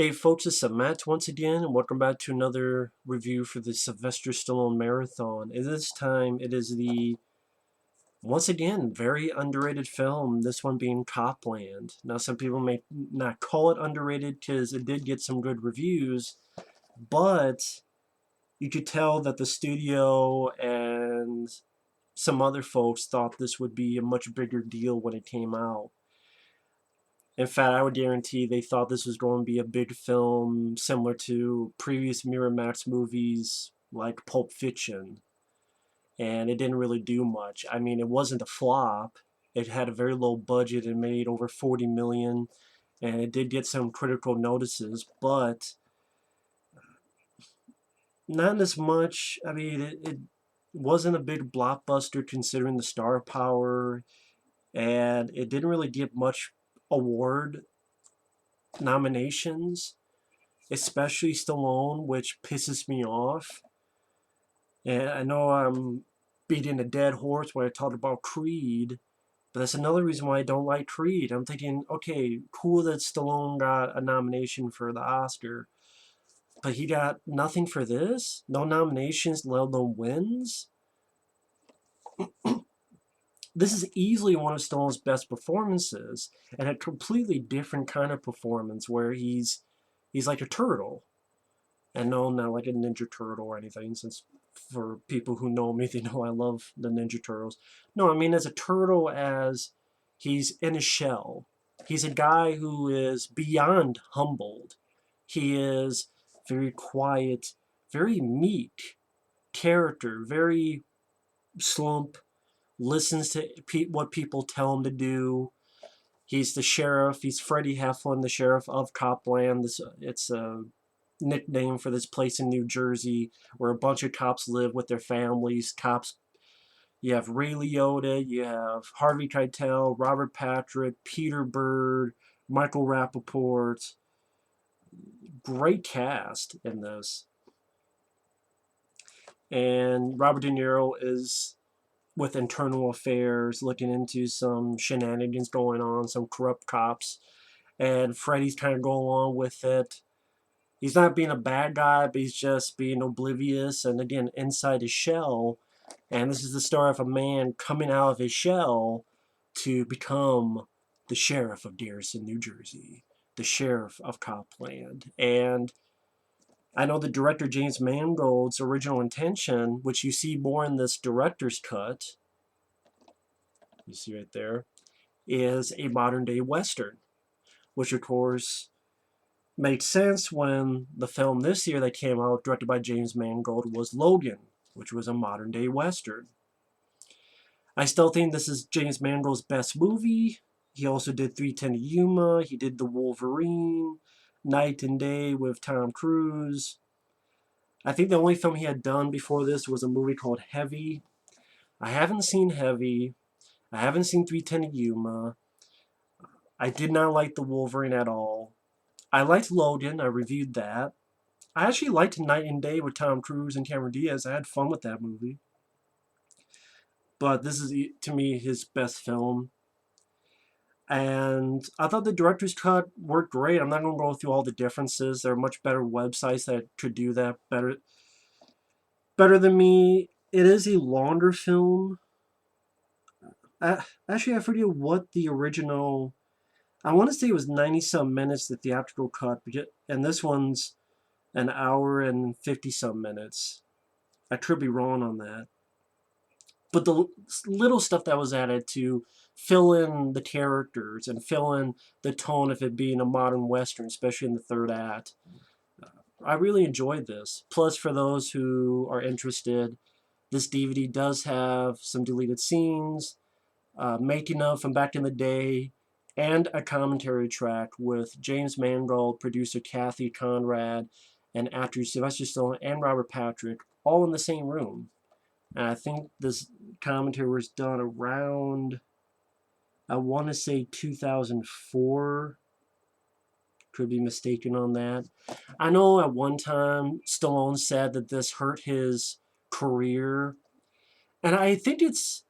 Hey folks, it's Matt once again, and welcome back to another review for the Sylvester Stallone Marathon. And this time, it is the, once again, very underrated film, this one being Copland. Now, some people may not call it underrated because it did get some good reviews, but you could tell that the studio and some other folks thought this would be a much bigger deal when it came out. In fact, I would guarantee they thought this was going to be a big film similar to previous Miramax movies like Pulp Fiction, and it didn't really do much. I mean, it wasn't a flop. It had a very low budget and made over 40 million, and it did get some critical notices, but not as much. I mean, it wasn't a big blockbuster considering the star power, and it didn't really get much award nominations, especially Stallone, which pisses me off. And I know I'm beating a dead horse when I talk about Creed, but that's another reason why I don't like Creed. I'm thinking, okay, cool that Stallone got a nomination for the Oscar, but he got nothing for this? No nominations, let alone wins? This is easily one of Stallone's best performances, and a completely different kind of performance where he's like a turtle. And no, not like a Ninja Turtle or anything, since for people who know me, they know I love the Ninja Turtles. No, I mean as a turtle, as he's in a shell. He's a guy who is beyond humbled. He is very quiet, very meek character, very slump, listens to what people tell him to do. He's the sheriff. He's Freddie Heflin, the sheriff of Copland. It's a nickname for this place in New Jersey where a bunch of cops live with their families. Cops, you have Ray Liotta, you have Harvey Keitel, Robert Patrick, Peter Berg, Michael Rapaport. Great cast in this. And Robert De Niro is with internal affairs, looking into some shenanigans going on, some corrupt cops. And Freddie's kind of going along with it. He's not being a bad guy, but he's just being oblivious and again inside his shell. And this is the story of a man coming out of his shell to become the sheriff of Garrison, New Jersey, the sheriff of Copland. And I know the director James Mangold's original intention, which you see more in this director's cut, you see right there, is a modern day Western, which of course made sense when the film this year that came out, directed by James Mangold, was Logan, which was a modern day Western. I still think this is James Mangold's best movie. He also did 310 to Yuma. He did The Wolverine, Night and Day with Tom Cruise. I think the only film he had done before this was a movie called Heavy. I haven't seen Heavy. I haven't seen 310 to Yuma. I did not like The Wolverine at all. I liked Logan. I reviewed that. I actually liked Night and Day with Tom Cruise and Cameron Diaz. I had fun with that movie. But this is, to me, his best film. And I thought the director's cut worked great. I'm not going to go through all the differences. There are much better websites that could do that better than me. It is a longer film. Actually, I forget what the original... I want to say it was 90-some minutes, the theatrical cut. And this one's an hour and 50-some minutes. I could be wrong on that. But the little stuff that was added to fill in the characters and fill in the tone of it being a modern Western, especially in the third act, I really enjoyed this. Plus, for those who are interested, this DVD does have some deleted scenes, making of from back in the day, and a commentary track with James Mangold, producer Cathy, Conrad, and actors Sylvester Stallone and Robert Patrick, all in the same room. And I think this commentary was done around, I want to say 2004. Could be mistaken on that. I know at one time Stallone said that this hurt his career. And I think it's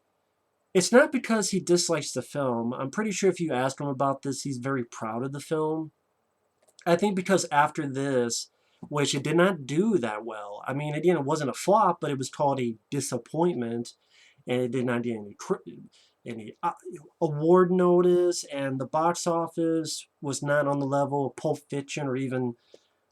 not because he dislikes the film. I'm pretty sure if you ask him about this, he's very proud of the film. I think because after this, which it did not do that well. I mean, again, it wasn't a flop, but it was called a disappointment, and it did not get any award notice, and the box office was not on the level of Pulp Fiction or even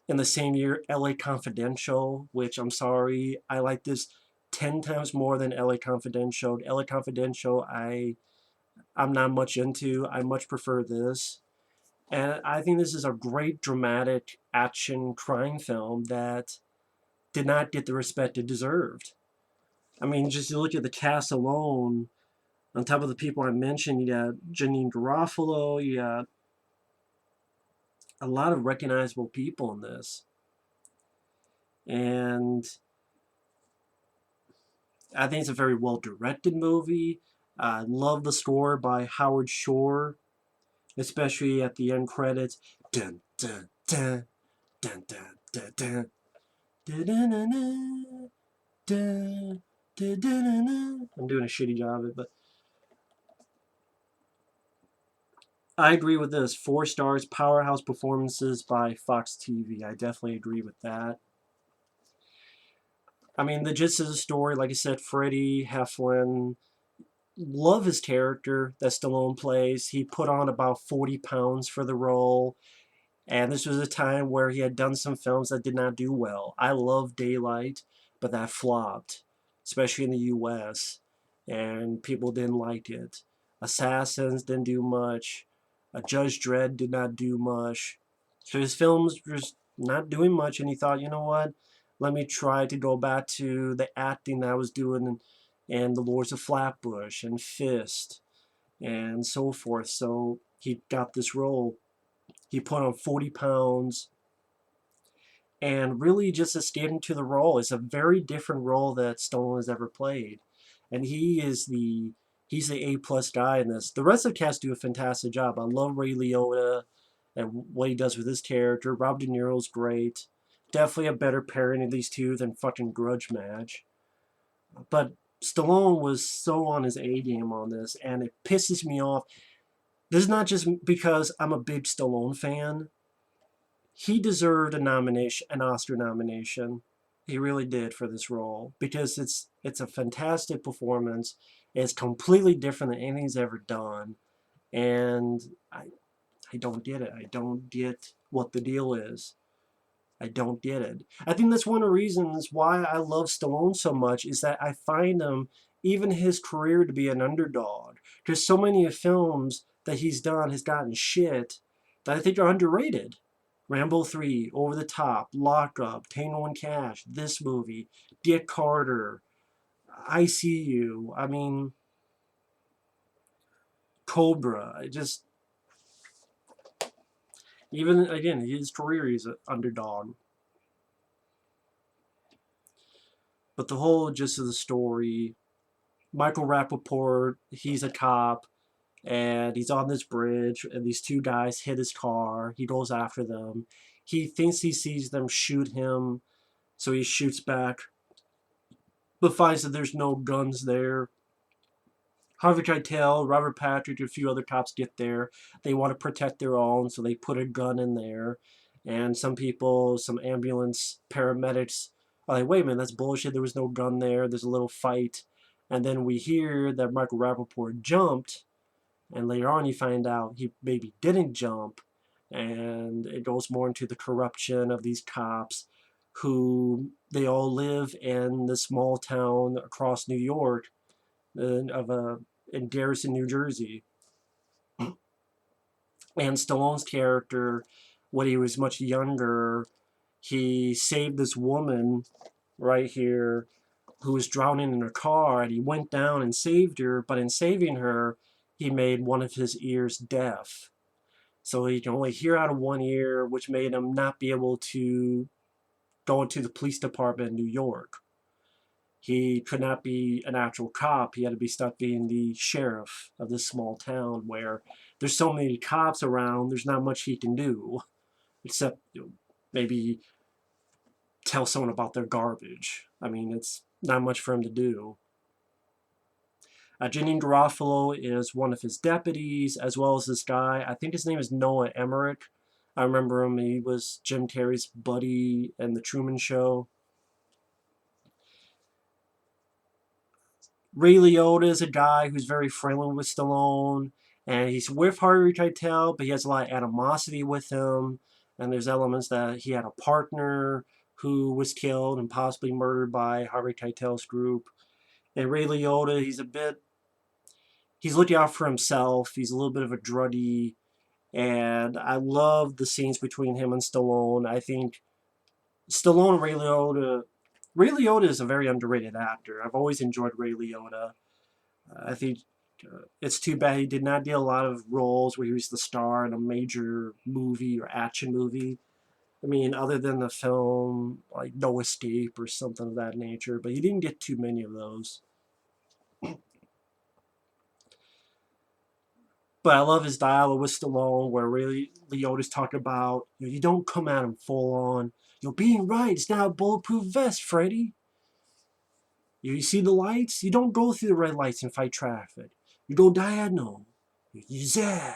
in the same year L.A. Confidential, which I'm sorry, I like this 10 times more than L.A. Confidential. L.A. Confidential, I'm not much into. I much prefer this. And I think this is a great dramatic action crime film that did not get the respect it deserved. I mean, just you look at the cast alone, on top of the people I mentioned, you got Janeane Garofalo, you got a lot of recognizable people in this. And I think it's a very well directed movie. I love the score by Howard Shore, especially at the end credits. Dun, dun, dun, dun, dun, dun, dun. Da-da-na-na, da, da-da-na-na. I'm doing a shitty job of it, but I agree with this. 4 stars, powerhouse performances by Fox TV. I definitely agree with that. I mean, the gist of the story, like I said, Freddie Heflin, love his character that Stallone plays. He put on about 40 pounds for the role. And this was a time where he had done some films that did not do well. I love Daylight, but that flopped, especially in the US, and people didn't like it. Assassins didn't do much. A Judge Dredd did not do much. So his films were just not doing much, and he thought, you know what? Let me try to go back to the acting that I was doing in The Lords of Flatbush and Fist and so forth. So he got this role. He put on 40 pounds and really just escaped into the role. It's a very different role that Stallone has ever played. And he's the A-plus guy in this. The rest of the cast do a fantastic job. I love Ray Liotta and what he does with his character. Robert De Niro's great. Definitely a better pairing of these two than fucking Grudge Match. But Stallone was so on his A game on this, and it pisses me off. This is not just because I'm a big Stallone fan. He deserved a nomination, an Oscar nomination. He really did for this role because it's a fantastic performance. It's completely different than anything he's ever done, and I don't get it. I don't get what the deal is. I don't get it. I think that's one of the reasons why I love Stallone so much is that I find him, even his career, to be an underdog. Because so many of films that he's done has gotten shit that I think are underrated. Rambo 3, Over the Top, Lock Up, Tango and Cash, this movie, Dick Carter, I See You, I mean, Cobra. I just, even, again, his career, he's an underdog. But the whole gist of the story, Michael Rapaport, he's a cop, and he's on this bridge, and these two guys hit his car. He goes after them. He thinks he sees them shoot him, so he shoots back, but finds that there's no guns there. Harvey Keitel, Robert Patrick, and a few other cops get there. They want to protect their own, so they put a gun in there. And some people, some ambulance paramedics, are like, wait a minute, that's bullshit. There was no gun there. There's a little fight. And then we hear that Michael Rapaport jumped. And later on, you find out he maybe didn't jump. And it goes more into the corruption of these cops who they all live in this small town across New York in Garrison, New Jersey. And Stallone's character, when he was much younger, he saved this woman right here who was drowning in her car, and he went down and saved her, but in saving her, he made one of his ears deaf. So he can only hear out of one ear, which made him not be able to go into the police department in New York. He could not be an actual cop. He had to be stuck being the sheriff of this small town where there's so many cops around, there's not much he can do except maybe tell someone about their garbage. I mean, it's not much for him to do. Janeane Garofalo is one of his deputies, as well as this guy. I think his name is Noah Emmerich. I remember him. He was Jim Carrey's buddy in The Truman Show. Ray Liotta is a guy who's very friendly with Stallone, and he's with Harvey Keitel, but he has a lot of animosity with him. And there's elements that he had a partner who was killed and possibly murdered by Harvey Keitel's group. And Ray Liotta, he's looking out for himself. He's a little bit of a druggie, and I love the scenes between him and Stallone. I think Stallone and Ray Liotta is a very underrated actor. I've always enjoyed Ray Liotta. I think it's too bad he did not get a lot of roles where he was the star in a major movie or action movie. I mean, other than the film like No Escape or something of that nature, but he didn't get too many of those. But I love his dialogue with Stallone, where really Leota's talking about, you don't come at him full on. Being right is not a bulletproof vest, Freddy. You see the lights? You don't go through the red lights and fight traffic. You go diagonal. You zag.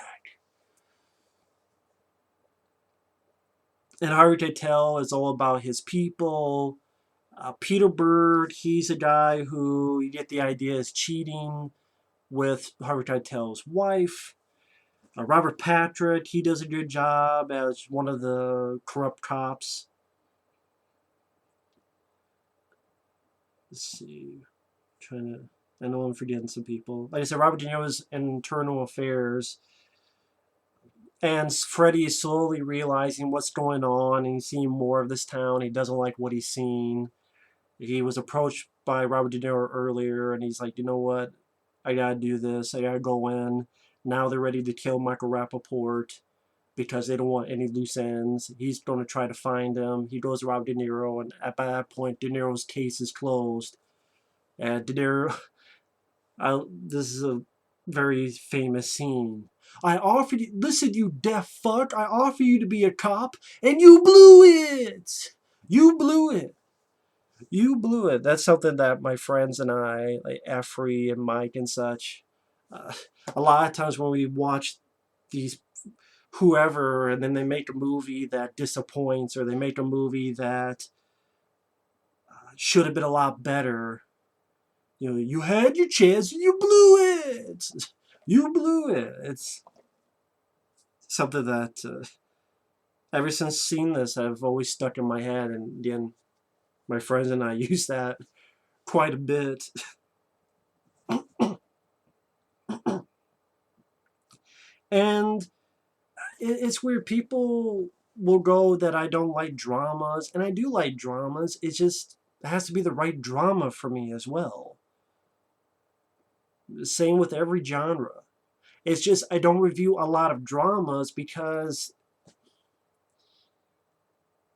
And Harvey Keitel is all about his people. Peter Berg, he's a guy who, you get the idea, is cheating with Harvey Keitel's wife. Robert Patrick, he does a good job as one of the corrupt cops. Let's see. I know I'm forgetting some people. Like I said, Robert De Niro's Internal Affairs. And Freddy is slowly realizing what's going on, and he's seeing more of this town. He doesn't like what he's seeing. He was approached by Robert De Niro earlier, and he's like, you know what? I gotta do this. I gotta go in. Now they're ready to kill Michael Rapaport because they don't want any loose ends. He's going to try to find him. He goes to Robert De Niro, and at that point, De Niro's case is closed. And De Niro, this is a very famous scene. I offered you, listen, you deaf fuck, I offered you to be a cop, and you blew it! You blew it. You blew it. That's something that my friends and I, like Efrey and Mike and such, uh, a lot of times when we watch these whoever, and then they make a movie that disappoints, or they make a movie that should have been a lot better. You had your chance, and you blew it. You blew it. It's something that ever since seeing this, I've always stuck in my head, and again, my friends and I use that quite a bit. And it's weird. People will go that I don't like dramas, and I do like dramas. It just has to be the right drama for me as well. Same with every genre. It's just I don't review a lot of dramas because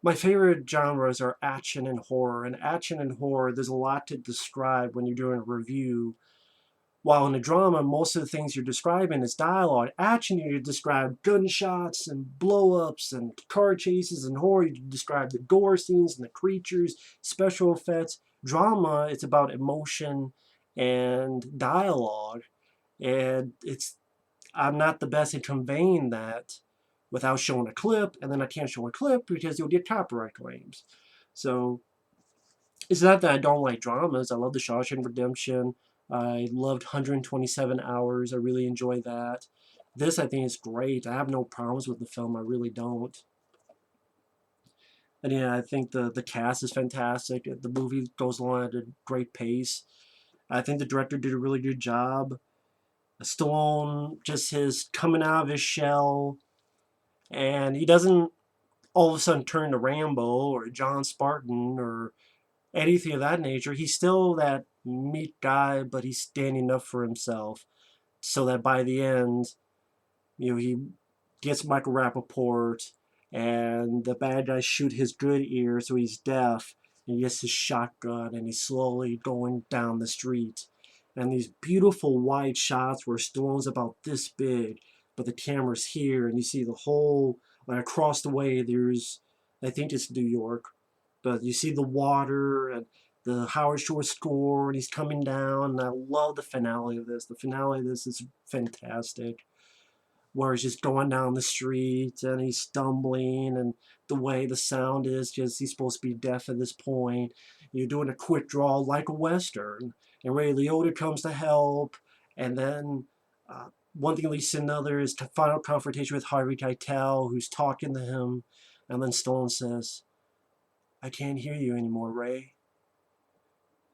my favorite genres are action and horror. And action and horror, there's a lot to describe when you're doing a review. While in a drama, most of the things you're describing is dialogue. Action, you describe gunshots and blow-ups and car chases, and horror, you describe the gore scenes and the creatures, special effects. Drama, it's about emotion and dialogue. And I'm not the best at conveying that without showing a clip, and then I can't show a clip because you'll get copyright claims. So it's not that I don't like dramas. I love The Shawshank Redemption. I loved 127 Hours. I really enjoy that. This, I think, is great. I have no problems with the film. I really don't. And yeah, I think the cast is fantastic. The movie goes along at a great pace. I think the director did a really good job. Stallone, just his coming out of his shell, and he doesn't all of a sudden turn to Rambo or John Spartan or anything of that nature. He's still that meek guy, but he's standing up for himself. So that by the end, he gets Michael Rapaport, and the bad guys shoot his good ear, so he's deaf. And he gets his shotgun, and he's slowly going down the street. And these beautiful wide shots where Stallone's about this big, but the camera's here, and you see the whole, like across the way, there's, I think it's New York, but you see the water and the Howard Shore score, and he's coming down, and I love the finale of this. The finale of this is fantastic. where he's just going down the street and he's stumbling, and the way the sound is, because he's supposed to be deaf at this point. You're doing a quick draw like a Western, and Ray Liotta comes to help, and then one thing leads to another is the final confrontation with Harvey Keitel, who's talking to him, and then Stallone says, "I can't hear you anymore, Ray."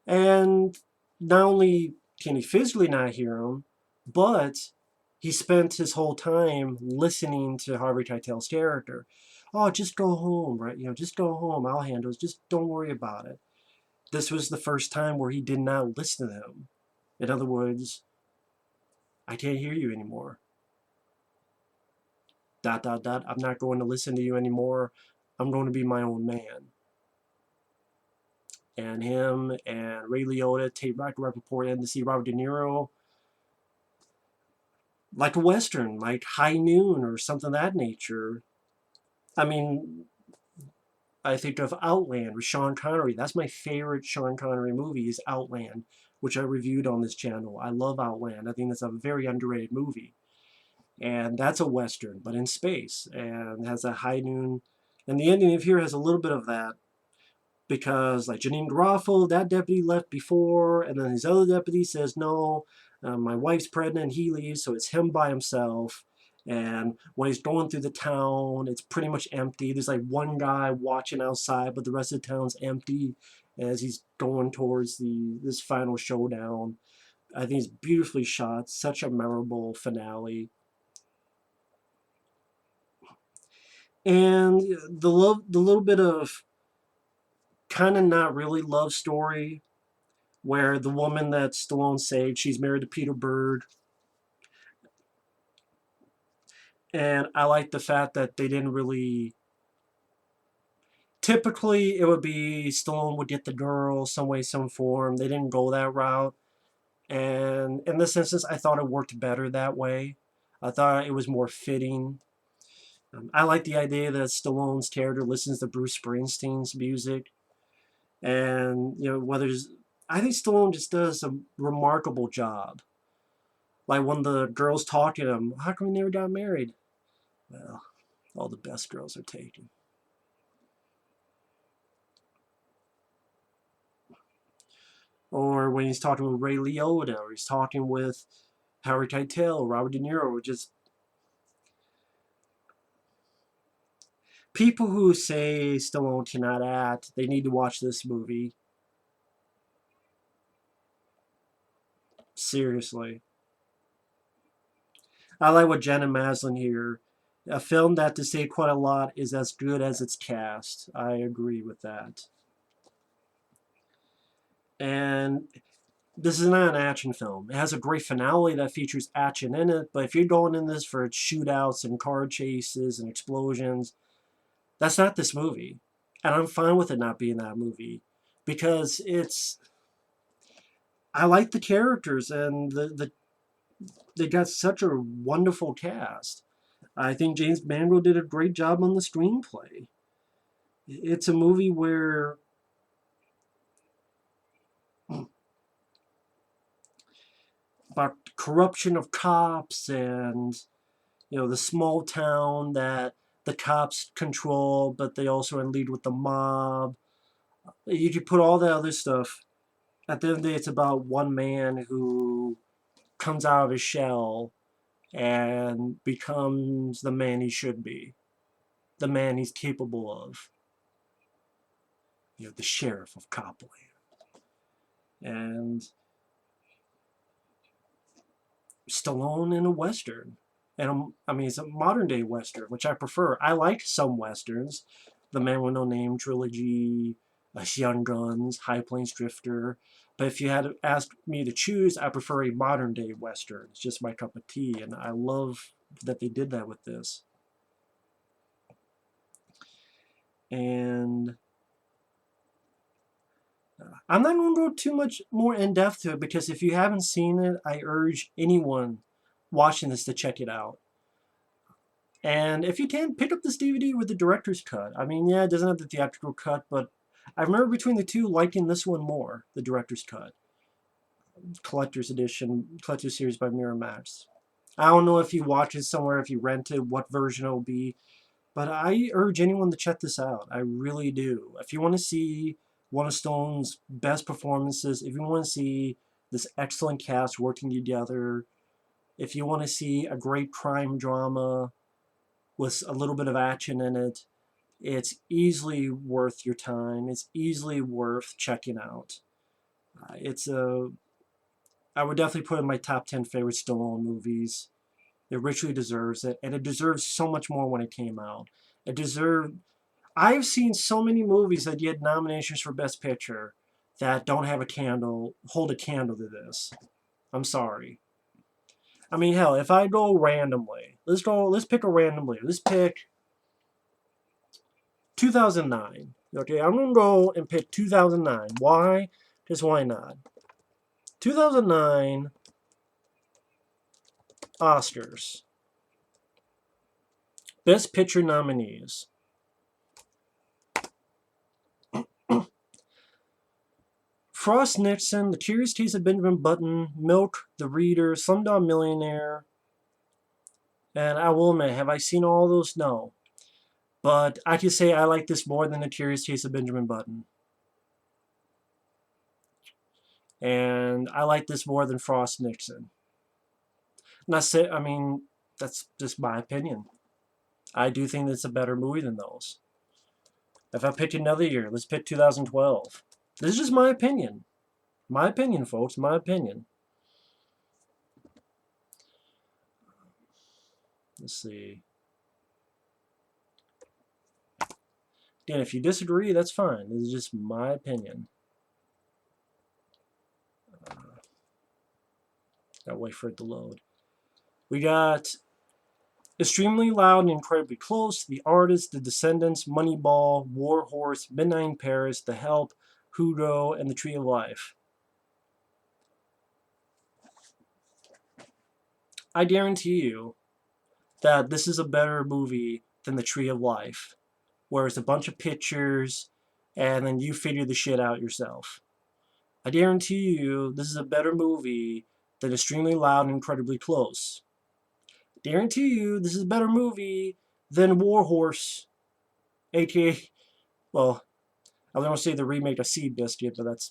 And not only can he physically not hear him, but he spent his whole time listening to Harvey Keitel's character. "Oh, just go home, right? Just go home. I'll handle it. Just don't worry about it." This was the first time where he did not listen to him. In other words, "I can't hear you anymore. Dot, dot, dot. I'm not going to listen to you anymore. I'm going to be my own man." And him and Ray Liotta take back Rapaport in to see Robert De Niro, like a Western, like High Noon or something of that nature. I mean, I think of Outland with Sean Connery. That's my favorite Sean Connery movie is Outland, which I reviewed on this channel. I love Outland. I think that's a very underrated movie. And that's a Western, but in space, and has a High Noon. And the ending of here has a little bit of that, because like Janeane Garofalo, that deputy left before, and then his other deputy says, "No, my wife's pregnant," he leaves, so it's him by himself. And when he's going through the town, it's pretty much empty. There's like one guy watching outside, but the rest of the town's empty as he's going towards this final showdown. I think it's beautifully shot, such a memorable finale. And the little bit of kind of not really love story, where the woman that Stallone saved, she's married to Peter Berg. And I like the fact that they didn't really. Typically, it would be Stallone would get the girl some way, some form. They didn't go that route. And in this instance, I thought it worked better that way. I thought it was more fitting. I like the idea that Stallone's character listens to Bruce Springsteen's music. And, whether I think Stallone just does a remarkable job. Like when the girls talk to him, "How come we never got married?" "Well, all the best girls are taken." Or when he's talking with Ray Liotta, or he's talking with Harvey Keitel, Robert De Niro, just people who say Stallone cannot act, they need to watch this movie. Seriously. I like what Jenna Maslin here. A film that, to say quite a lot, is as good as its cast. I agree with that. And this is not an action film. It has a great finale that features action in it, but if you're going in this for shootouts and car chases and explosions, that's not this movie. And I'm fine with it not being that movie, because I like the characters, and they got such a wonderful cast. I think James Mangold did a great job on the screenplay. It's a movie where about corruption of cops, and the small town that the cops control, but they also are in lead with the mob. You could put all that other stuff. At the end of the day, it's about one man who comes out of his shell and becomes the man he should be, the man he's capable of. The sheriff of Copland. And Stallone in a Western. And I mean, it's a modern day Western, which I prefer. I like some Westerns. The Man with No Name trilogy, Young Guns, High Plains Drifter. But if you had asked me to choose, I prefer a modern day Western. It's just my cup of tea, and I love that they did that with this. And I'm not going to go too much more in depth to it, because if you haven't seen it, I urge anyone watching this to check it out. And if you can, pick up this DVD with the director's cut. I mean, yeah, it doesn't have the theatrical cut, but I remember between the two liking this one more, the director's cut. Collector's edition, collector's series by Miramax. I don't know if you watch it somewhere, if you rent it, what version it'll be. But I urge anyone to check this out. I really do. If you want to see one of Stone's best performances, if you want to see this excellent cast working together, if you want to see a great crime drama with a little bit of action in it, it's easily worth your time. It's easily worth checking out. It's a I would definitely put it in my top 10 favorite Stallone movies. It richly deserves it, and it deserves so much more when it came out. It deserved. I've seen so many movies that get nominations for Best Picture that don't have a candle, hold a candle to this. I'm sorry. I mean, hell, if I go randomly, let's pick a randomly. Let's pick 2009. Okay, I'm gonna go and pick 2009. Why? Just why not? 2009 Oscars. Best Picture nominees. Frost Nixon, The Curious Case of Benjamin Button, Milk, The Reader, Slumdog Millionaire, and I will admit, have I seen all those? No. But I can say I like this more than The Curious Case of Benjamin Button. And I like this more than Frost Nixon. Not say, I mean, that's just my opinion. I do think it's a better movie than those. If I pick another year, let's pick 2012. This is just my opinion. My opinion, folks. My opinion. Let's see. Again, if you disagree, that's fine. This is just my opinion. Gotta wait for it to load. We got Extremely Loud and Incredibly Close, The Artist, The Descendants, Moneyball, War Horse, Midnight in Paris, The Help, Hugo, and The Tree of Life. I guarantee you that this is a better movie than The Tree of Life, where it's a bunch of pictures and then you figure the shit out yourself. I guarantee you this is a better movie than Extremely Loud and Incredibly Close. I guarantee you this is a better movie than War Horse, aka, well, I was going to say the remake of Seabiscuit, but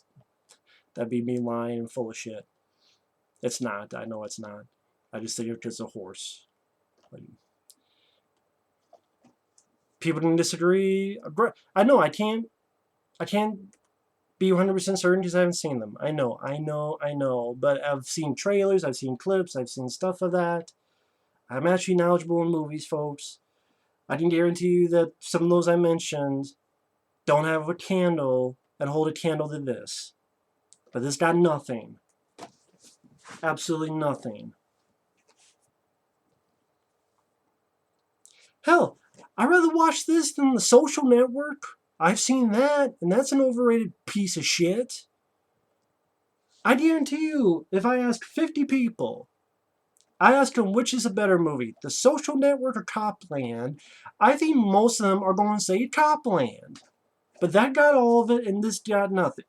that'd be me lying and full of shit. It's not. I know it's not. I just think it's a horse. People can disagree. I know I can't be 100% certain because I haven't seen them. I know. But I've seen trailers, I've seen clips, I've seen stuff of that. I'm actually knowledgeable in movies, folks. I can guarantee you that some of those I mentioned don't have a candle and hold a candle to this. But this got nothing. Absolutely nothing. Hell, I'd rather watch this than The Social Network. I've seen that, and that's an overrated piece of shit. I guarantee you, if I asked 50 people, I asked them which is a better movie, The Social Network or Copland, I think most of them are going to say Copland. But that got all of it, and this got nothing.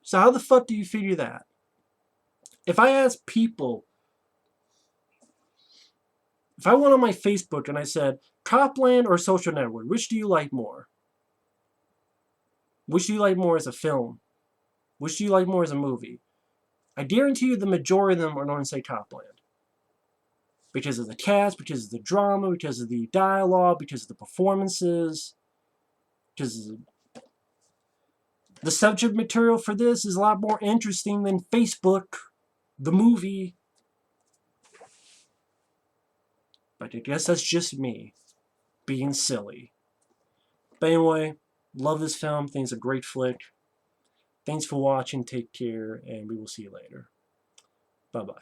So how the fuck do you figure that? If I asked people, if I went on my Facebook and I said, Copland or Social Network, which do you like more? Which do you like more as a film? Which do you like more as a movie? I guarantee you the majority of them are going to say Copland. Because of the cast, because of the drama, because of the dialogue, because of the performances, because the subject material for this is a lot more interesting than Facebook, the movie. But I guess that's just me being silly. But anyway, love this film. Think it's a great flick. Thanks for watching. Take care, and we will see you later. Bye-bye.